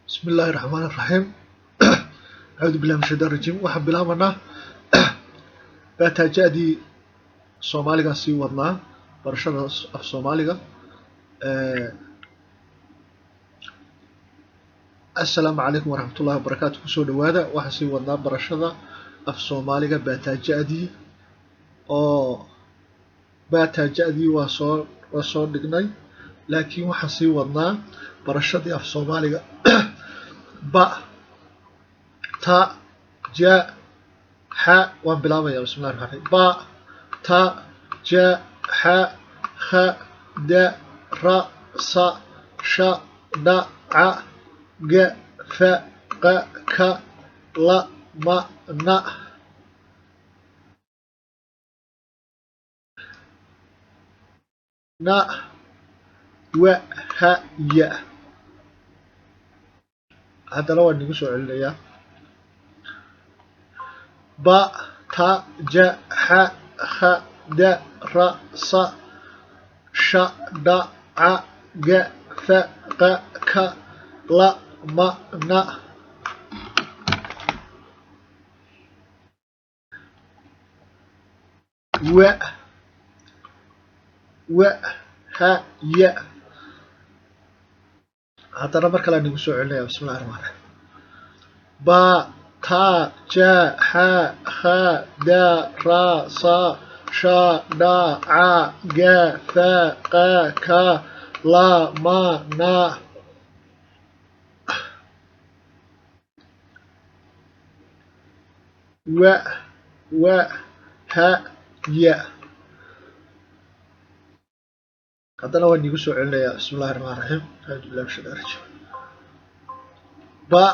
بسم الله الرحمن الرحيم أعوذ بالله من الشيطان الرجيم waxaan bilaabanaa baataajadii Soomaaliga sii wadnaa barashada af Soomaaliga assalaamu calaykum waraxmatullaahi wabarakaatuh kusoo dhawaada waxaan sii wadnaa barashada af Soomaaliga baataajadii oo baataajadii waa soo dhignay laakiin waxaan sii wadnaa barashadii af Soomaaliga ba ta ja ha waan bilaabaya bismillaahir rahmaanir rahiim ba ta ja ha kha da ra sa sha da a ga fa qa ka la ma na na wa ha ya haddana waan igu soo celinayaa ba ta ja ha kha da ra sa sha da a ga fa qa ka la ma na wa ha ya haddana mar kale aan igu soo celinaya bismillaahir rahmaanir rahiim ba ta ja ha kha da ra sa sha da a ga fa qa ka la ma na wa ha ya haddana waan igu soo celinayaa bismillaahir rahmaanir rahiim a'uudu billahi minash shaytaanir rajiim ba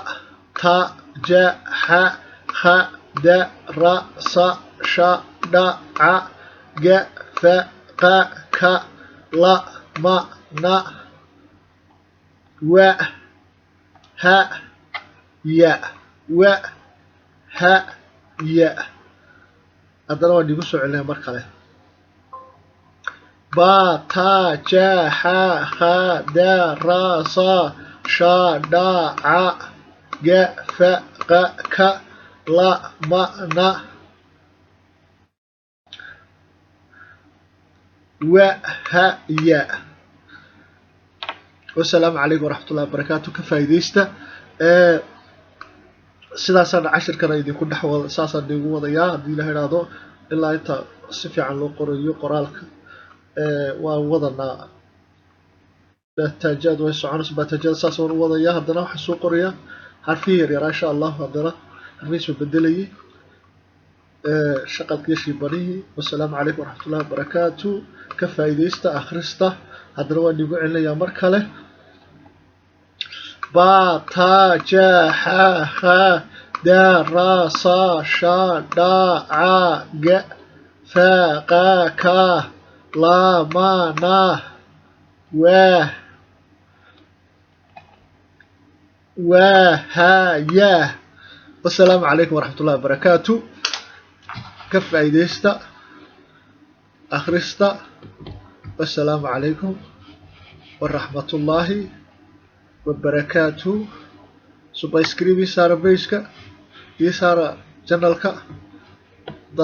ta ja ha kha da ra sa sha da a ga fa qa ka la ma na wa ha ya haddana waan igu soo celinayaa mar kale ba ta ja ha kha da ra sa sha da a ga fa qa ka la ma na wa ha ya wassalaamu calaykum waraxmatullaahi wabarakaatuh ka faa'iidaysta sidaasaan cashirkana idinku dhex wada saasaan idinku wadayaa haddii la yidhaahdo ilaa inta si fiican loo qorayo qoraalka waan wadanaa baataajada way soconaysa baataajada saas waan u wadayaa haddana waxaan soo qorayaa xarfihii yaryaraa insha allah haddana xarfihiis baa bedelayay shaqalkii shiibanihii wassalaamu calaykum waraxmatullaahi wabarakaatuh ka faa'iidaysta akhrista haddana waan igu celinayaa mar kale ba ta ja ha kha da ra sa sha da a ga fa qa ka la ma na wa ha ya wassalaamu calaykum waraxmatullaahi wabarakaatuh ka faa'iidaysta akhrista wassalaamu calaykum waraxmatullaahi wabarakaatuh subscribe saara pageka iyo saara channelka